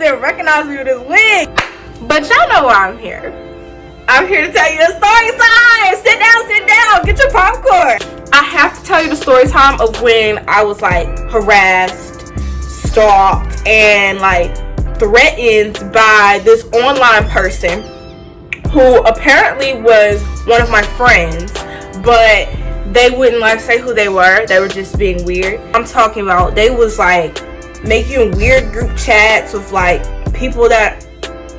didn't recognize me with this wig. But y'all know why I'm here. I'm here to tell you a story time. Sit down, get your popcorn. I have to tell you the story time of when I was like harassed, stalked, and like threatened by this online person who apparently was one of my friends, but they wouldn't like say who they were. They were just being weird. I'm talking about they was like making weird group chats with like people that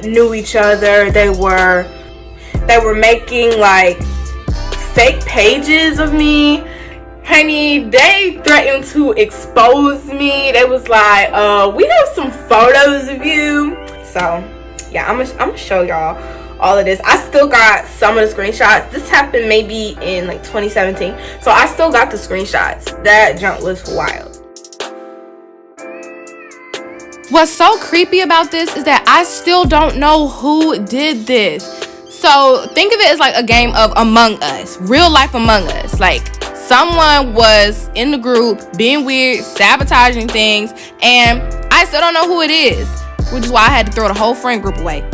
knew each other. They were making like fake pages of me. Honey, they threatened to expose me. They was like, we have some photos of you. So yeah, I'm gonna show y'all all of this. I still got some of the screenshots. This happened maybe in like 2017, so I still got the screenshots. That junk was wild. What's so creepy about this is that I still don't know who did this. So think of it as like a game of Among Us, real life Among Us. Like someone was in the group being weird, sabotaging things, and I still don't know who it is, which is why I had to throw the whole friend group away.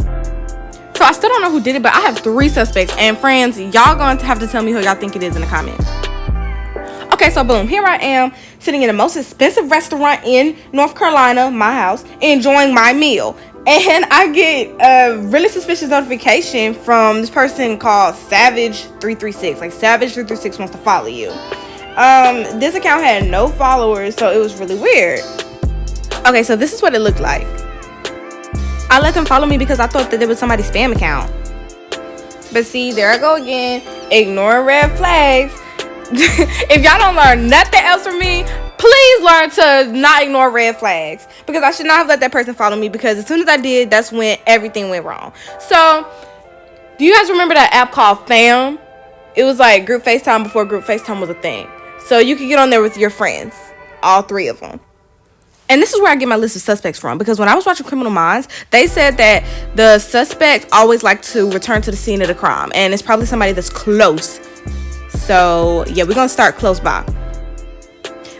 So I still don't know who did it, but I have 3 suspects. And friends, y'all going to have to tell me who y'all think it is in the comments. Okay, so boom, here I am sitting in the most expensive restaurant in North Carolina, my house, enjoying my meal. And I get a really suspicious notification from this person called Savage336. Like Savage336 wants to follow you. This account had no followers, so it was really weird. Okay, so this is what it looked like. I let them follow me because I thought that it was somebody's spam account. But see, there I go again, ignoring red flags. If y'all don't learn nothing else from me, please learn to not ignore red flags. Because I should not have let that person follow me, because as soon as I did, that's when everything went wrong. So, do you guys remember that app called Fam? It was like group FaceTime before group FaceTime was a thing. So you could get on there with your friends, all 3 of them. And this is where I get my list of suspects from, because when I was watching Criminal Minds, they said that the suspects always like to return to the scene of the crime, and it's probably somebody that's close. So yeah, we're gonna start close by.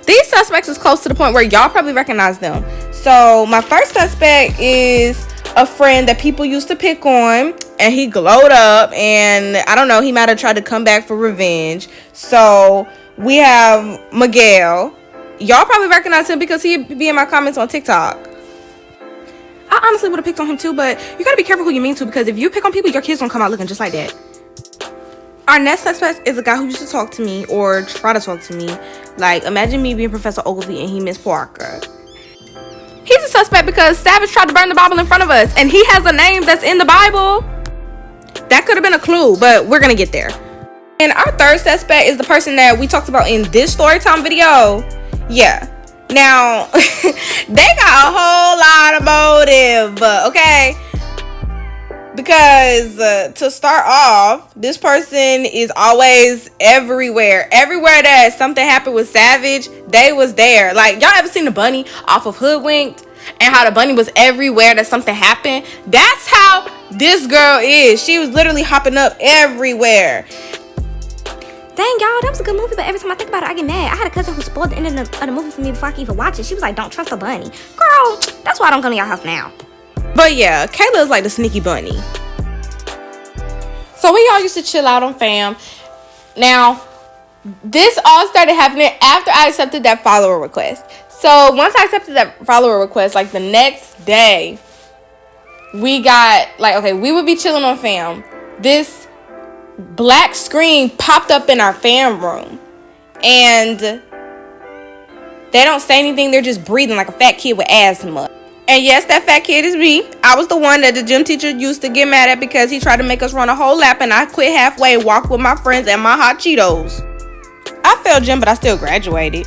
These suspects is close to the point where y'all probably recognize them. So my first suspect is a friend that people used to pick on, and he glowed up, and I don't know, he might have tried to come back for revenge. So we have Miguel. Y'all probably recognize him because he'd be in my comments on TikTok. I honestly would have picked on him too, but you gotta be careful who you mean to, because if you pick on people, your kids don't come out looking just like that. Our next suspect is a guy who used to talk to me, or try to talk to me. Like, imagine me being Professor Ogilvy and he Miss Parker. He's a suspect because Savage tried to burn the Bible in front of us, and he has a name that's in the Bible. That could have been a clue, but we're gonna get there. And our third suspect is the person that we talked about in this Storytime video. Yeah. Now, they got a whole lot of motive, okay? Because to start off, this person is always everywhere. Everywhere that something happened with Savage, they was there. Like, y'all ever seen the bunny off of Hoodwinked? And how the bunny was everywhere that something happened? That's how this girl is. She was literally hopping up everywhere. Dang, y'all, that was a good movie, but every time I think about it, I get mad. I had a cousin who spoiled the ending of the movie for me before I could even watch it. She was like, don't trust a bunny. Girl, that's why I don't come to your house now. But yeah, Kayla is like the sneaky bunny. So we all used to chill out on Fam. Now, this all started happening after I accepted that follower request. So once I accepted that follower request, like the next day, we got, like, okay, we would be chilling on Fam. This black screen popped up in our Fam room, and they don't say anything. They're just breathing like a fat kid with asthma. And yes, that fat kid is me. I was the one that the gym teacher used to get mad at because he tried to make us run a whole lap, and I quit halfway, walked with my friends and my hot Cheetos. I failed gym, but I still graduated.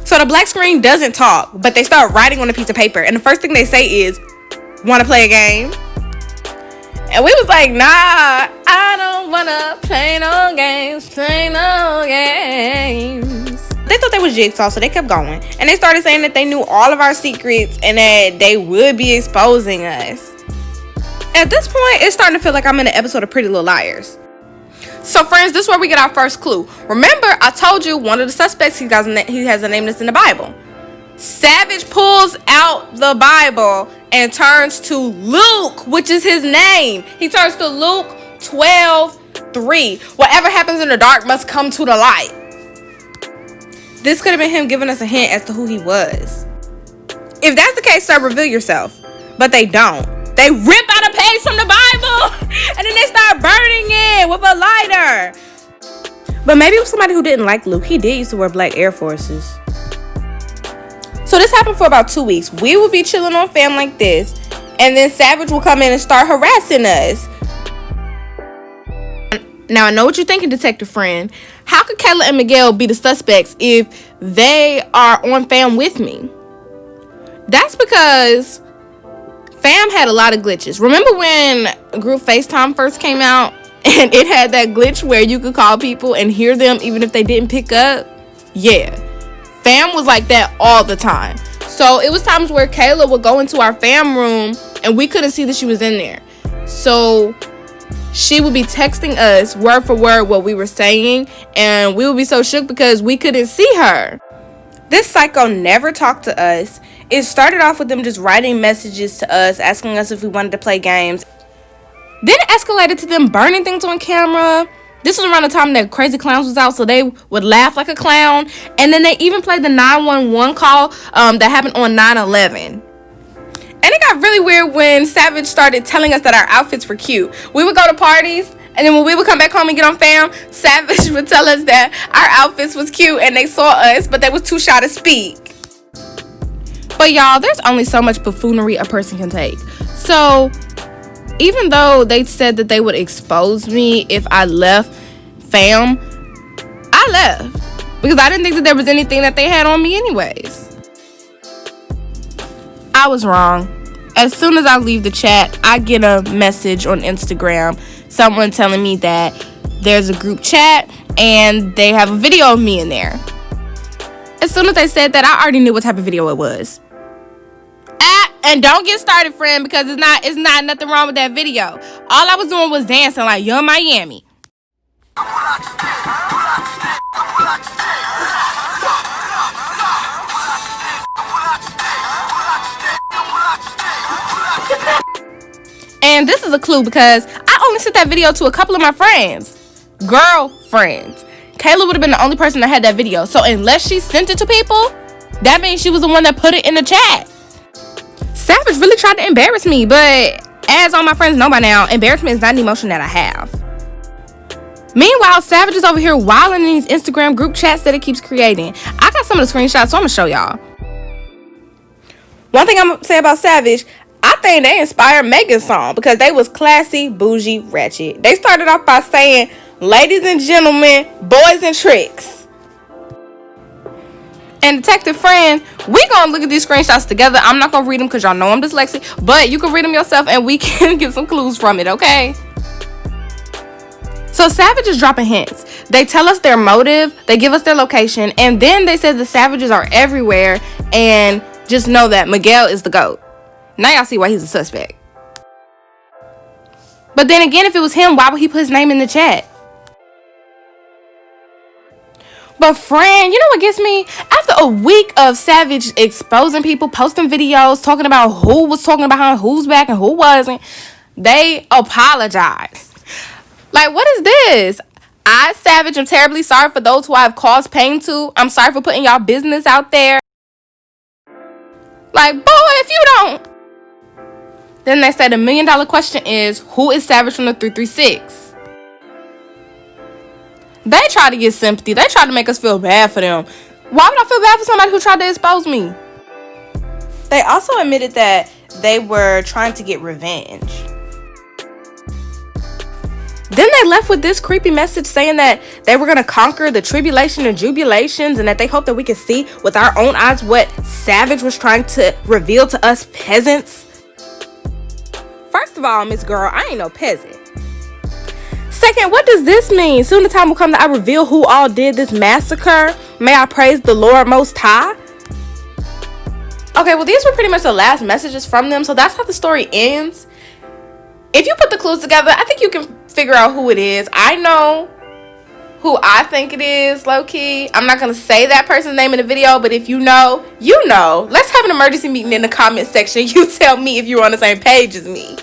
So the black screen doesn't talk, but they start writing on a piece of paper, and the first thing they say is, "Want to play a game?" And we was like, nah, I don't wanna play no games, They thought they was Jigsaw, so they kept going. And they started saying that they knew all of our secrets and that they would be exposing us. At this point, it's starting to feel like I'm in an episode of Pretty Little Liars. So friends, this is where we get our first clue. Remember, I told you one of the suspects, he has a name that's in the Bible. Savage pulls out the Bible and turns to Luke, which is his name. He turns to Luke 12:3. Whatever happens in the dark must come to the light. This could have been him giving us a hint as to who he was. If that's the case, sir, reveal yourself. But they don't. They rip out a page from the Bible and then they start burning it with a lighter. But maybe it was somebody who didn't like Luke. He did used to wear black Air Forces. So this happened for about 2 weeks. We would be chilling on fam like this, and then Savage will come in and start harassing us. Now I know what you're thinking, detective friend. How could Kayla and Miguel be the suspects if they are on fam with me? That's because fam had a lot of glitches. Remember when group FaceTime first came out and it had that glitch where you could call people and hear them even if they didn't pick up? Yeah. Fam was like that all the time. So it was times where Kayla would go into our fam room and we couldn't see that she was in there. So she would be texting us word for word what we were saying, and we would be so shook because we couldn't see her. This psycho never talked to us. It started off with them just writing messages to us, asking us if we wanted to play games. Then it escalated to them burning things on camera. This was around the time that Crazy Clowns was out, so they would laugh like a clown. And then they even played the 911 call that happened on 9/11. And it got really weird when Savage started telling us that our outfits were cute. We would go to parties, and then when we would come back home and get on fam, Savage would tell us that our outfits was cute and they saw us, but they was too shy to speak. But y'all, there's only so much buffoonery a person can take. So even though they said that they would expose me if I left fam, I left because I didn't think that there was anything that they had on me anyways. I was wrong. As soon as I leave the chat, I get a message on Instagram, someone telling me that there's a group chat and they have a video of me in there. As soon as they said that, I already knew what type of video it was. And don't get started, friend, because it's not nothing wrong with that video. All I was doing was dancing like Young Miami. And this is a clue because I only sent that video to a couple of my friends. Girlfriends. Kayla would have been the only person that had that video. So unless she sent it to people, that means she was the one that put it in the chat. Savage really tried to embarrass me, but as all my friends know by now, embarrassment is not an emotion that I have. Meanwhile, Savage is over here wilding in these Instagram group chats that it keeps creating. I got some of the screenshots, so I'm gonna show y'all. One thing I'm gonna say about Savage, I think they inspired Megan's song because they was classy, bougie, ratchet. They started off by saying, "Ladies and gentlemen, boys and tricks." And detective friend, we gonna look at these screenshots together. I'm not gonna read them because y'all know I'm dyslexic, but you can read them yourself and we can get some clues from it, okay? So Savage is dropping hints. They tell us their motive, they give us their location, and then they said the Savages are everywhere, and just know that Miguel is the GOAT. Now y'all see why he's a suspect. But then again, if it was him, why would he put his name in the chat? But friend, you know what gets me? After a week of Savage exposing people, posting videos, talking about who was talking behind who's back and who wasn't, they apologize. Like, what is this? I, Savage, am terribly sorry for those who I have caused pain to. I'm sorry for putting y'all business out there. Like, boy, if you don't. Then they said the $1 million question is, who is Savage from the 336? They try to get sympathy. They try to make us feel bad for them. Why would I feel bad for somebody who tried to expose me? They also admitted that they were trying to get revenge. Then they left with this creepy message saying that they were going to conquer the tribulation and jubilations and that they hope that we could see with our own eyes what Savage was trying to reveal to us peasants. First of all, Miss Girl, I ain't no peasant. Second, what does this mean? Soon the time will come that I reveal who all did this massacre. May I praise the Lord Most High. Okay, well, these were pretty much the last messages from them, so that's how the story ends. If you put the clues together, I think you can figure out who it is. I know who I think it is, low-key. I'm not going to say that person's name in the video, but if you know, you know. Let's have an emergency meeting in the comment section. You tell me if you're on the same page as me.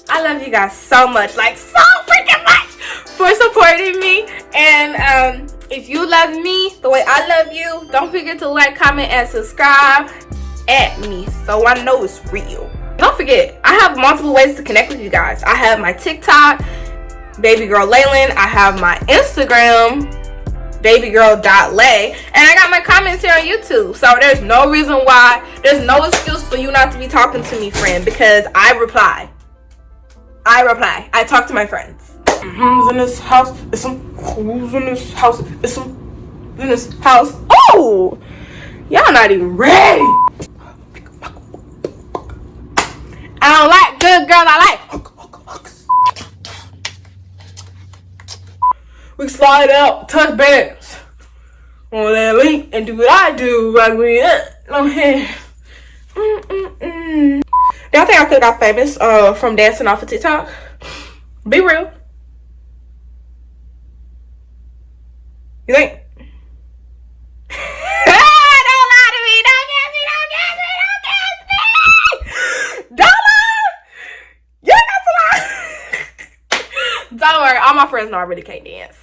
I love you guys so much, like so freaking much, for supporting me. And if you love me the way I love you, don't forget to like, comment, and subscribe at me so I know it's real. Don't forget, I have multiple ways to connect with you guys. I have my TikTok, Baby Girl Layland. I have my Instagram, babygirl.lay, and I got my comments here on YouTube. So there's no reason why, there's no excuse for you not to be talking to me, friend, because I reply. I talk to my friends. Who's in this house? It's some. Who's in this house? It's some. In this house. Oh, y'all not even ready. I don't like good girls. I like. We slide out, touch beds on that link, and do what I do. Like me, okay. Y'all think I could have got famous from dancing off of TikTok? Be real. You think? Don't lie to me. Don't gas me. Don't gas me. Don't gas me. Don't lie. You got to lie. Don't worry. All my friends know I really can't dance.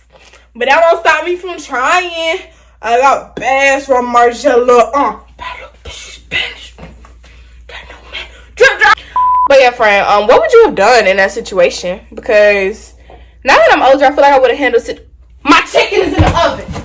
But that won't stop me from trying. I got bass from Marcella. But yeah, friend, what would you have done in that situation? Because now that I'm older, I feel like I would have handled it. My chicken is in the oven.